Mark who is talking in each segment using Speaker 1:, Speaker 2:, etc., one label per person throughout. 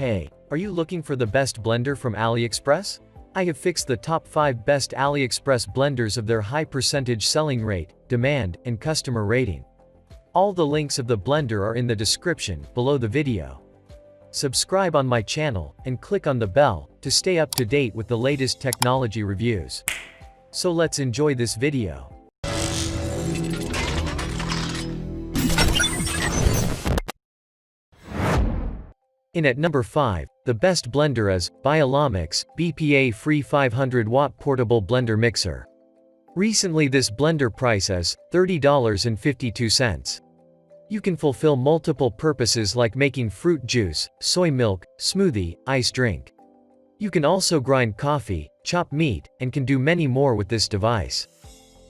Speaker 1: Hey, are you looking for the best blender from AliExpress? I have fixed the top 5 best AliExpress blenders of their high percentage selling rate, demand, and customer rating. All the links of the blender are in the description below the video. Subscribe on my channel and click on the bell to stay up to date with the latest technology reviews. So let's enjoy this video. In at number 5, the best blender is BioloMix BPA-free 500-watt portable blender mixer. Recently this blender price is $30.52. You can fulfill multiple purposes like making fruit juice, soy milk, smoothie, ice drink. You can also grind coffee, chop meat, and can do many more with this device.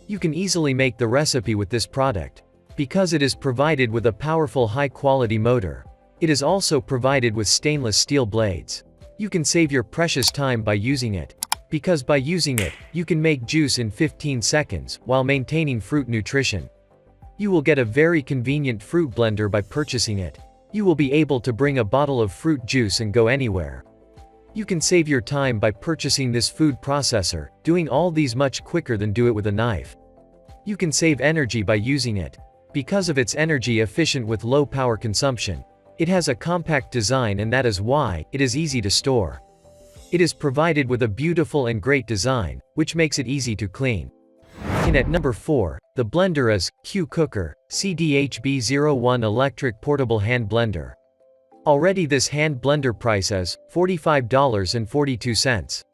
Speaker 1: You can easily make the recipe with this product. Because it is provided with a powerful high-quality motor. It is also provided with stainless steel blades. You can save your precious time by using it. Because by using it, you can make juice in 15 seconds while maintaining fruit nutrition. You will get a very convenient fruit blender by purchasing it. You will be able to bring a bottle of fruit juice and go anywhere. You can save your time by purchasing this food processor, doing all these much quicker than do it with a knife. You can save energy by using it. Because of its energy efficient with low power consumption. It has a compact design and that is why it is easy to store. It is provided with a beautiful and great design, which makes it easy to clean. In at number 4, the blender is Qcooker CDHB01 electric portable hand blender. Already this hand blender price is $45.42.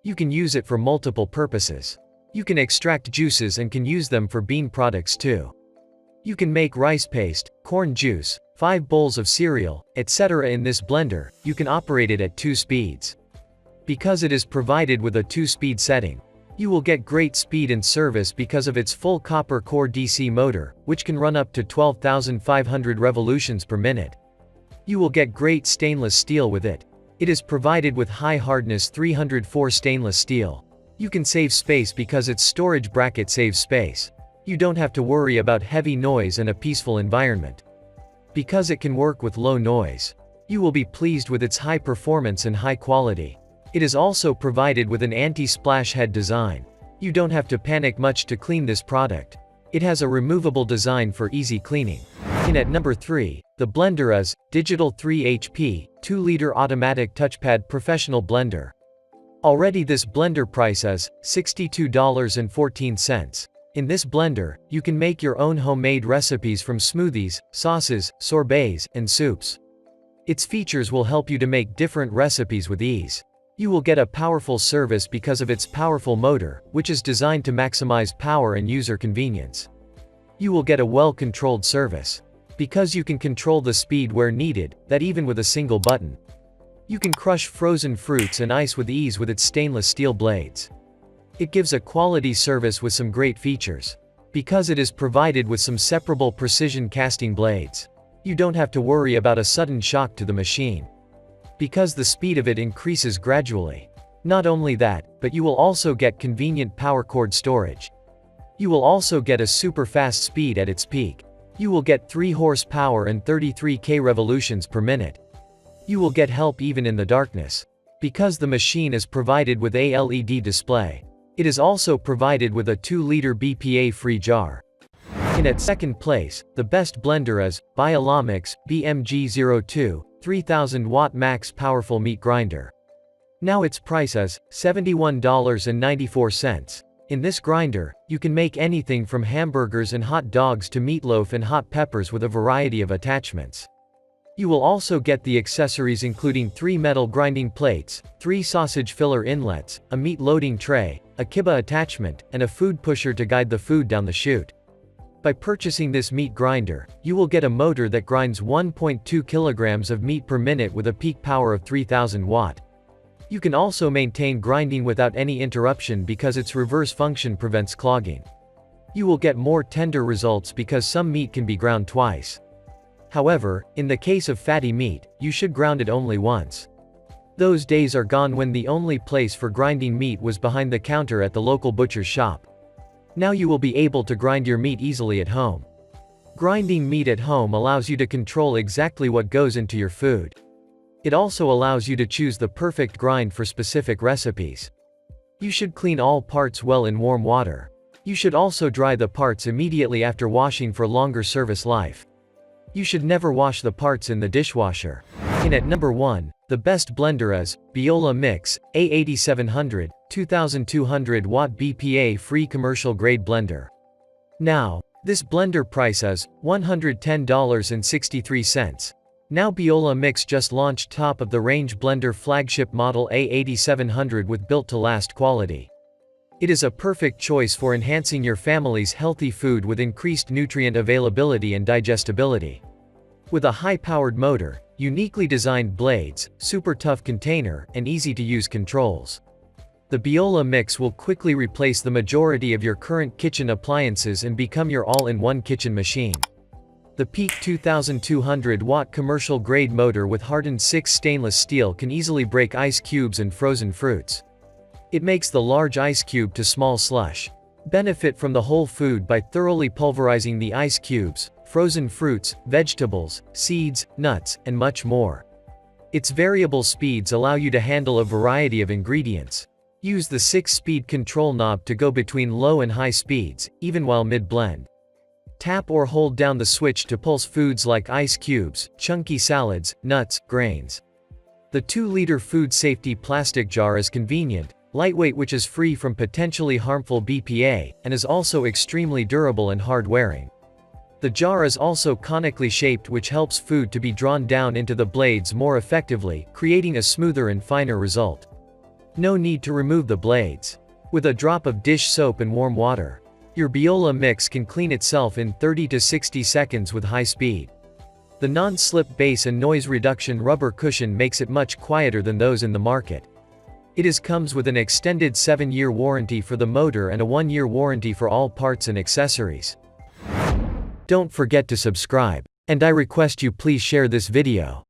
Speaker 1: You can use it for multiple purposes. You can extract juices and can use them for bean products too. You can make rice paste, corn juice, 5 bowls of cereal, etc. In this blender, you can operate it at 2 speeds. Because it is provided with a 2-speed setting, you will get great speed and service because of its full copper core DC motor, which can run up to 12,500 revolutions per minute. You will get great stainless steel with it. It is provided with high hardness 304 stainless steel. You can save space because its storage bracket saves space. You don't have to worry about heavy noise and a peaceful environment. Because it can work with low noise. You will be pleased with its high performance and high quality. It is also provided with an anti-splash head design. You don't have to panic much to clean this product. It has a removable design for easy cleaning. In at number 3, the blender is Digital 3 HP 2-liter automatic touchpad professional blender. Already this blender price is $62.14. In this blender, you can make your own homemade recipes from smoothies, sauces, sorbets, and soups. Its features will help you to make different recipes with ease. You will get a powerful service because of its powerful motor, which is designed to maximize power and user convenience. You will get a well-controlled service. Because you can control the speed where needed, that even with a single button. You can crush frozen fruits and ice with ease with its stainless steel blades. It gives a quality service with some great features. Because it is provided with some separable precision casting blades. You don't have to worry about a sudden shock to the machine. Because the speed of it increases gradually. Not only that, but you will also get convenient power cord storage. You will also get a super fast speed at its peak. You will get 3 horsepower and 33k revolutions per minute. You will get help even in the darkness. Because the machine is provided with a LED display. It is also provided with a 2-liter BPA-free jar. In at second place, the best blender is BioloMix BMG02 3000-watt max powerful meat grinder. Now its price is $71.94. In this grinder, you can make anything from hamburgers and hot dogs to meatloaf and hot peppers with a variety of attachments. You will also get the accessories including 3 metal grinding plates, 3 sausage filler inlets, a meat loading tray, a kibba attachment, and a food pusher to guide the food down the chute. By purchasing this meat grinder, you will get a motor that grinds 1.2 kilograms of meat per minute with a peak power of 3000 watt. You can also maintain grinding without any interruption because its reverse function prevents clogging. You will get more tender results because some meat can be ground twice. However, in the case of fatty meat, you should ground it only once. Those days are gone when the only place for grinding meat was behind the counter at the local butcher's shop. Now you will be able to grind your meat easily at home. Grinding meat at home allows you to control exactly what goes into your food. It also allows you to choose the perfect grind for specific recipes. You should clean all parts well in warm water. You should also dry the parts immediately after washing for longer service life. You should never wash the parts in the dishwasher. In at number 1, the best blender is BioloMix A8700 2200 watt BPA free commercial grade blender. Now, this blender price is $110.63. Now BioloMix just launched top of the range blender flagship model A8700 with built to last quality. It is a perfect choice for enhancing your family's healthy food with increased nutrient availability and digestibility. With a high-powered motor, uniquely designed blades, super tough container, and easy-to-use controls, the BioloMix will quickly replace the majority of your current kitchen appliances and become your all-in-one kitchen machine. The peak 2200 watt commercial grade motor with hardened 6 stainless steel can easily break ice cubes and frozen fruits. It makes the large ice cube to small slush. Benefit from the whole food by thoroughly pulverizing the ice cubes, frozen fruits, vegetables, seeds, nuts, and much more. Its variable speeds allow you to handle a variety of ingredients. Use the 6-speed control knob to go between low and high speeds, even while mid-blend. Tap or hold down the switch to pulse foods like ice cubes, chunky salads, nuts, grains. The 2-liter food safety plastic jar is convenient, lightweight, which is free from potentially harmful BPA, and is also extremely durable and hard-wearing. The jar is also conically shaped, which helps food to be drawn down into the blades more effectively, creating a smoother and finer result. No need to remove the blades. With a drop of dish soap and warm water, your BioloMix can clean itself in 30 to 60 seconds with high speed. The non-slip base and noise reduction rubber cushion makes it much quieter than those in the market. It comes with an extended 7-year warranty for the motor and a 1-year warranty for all parts and accessories. Don't forget to subscribe, and I request you please share this video.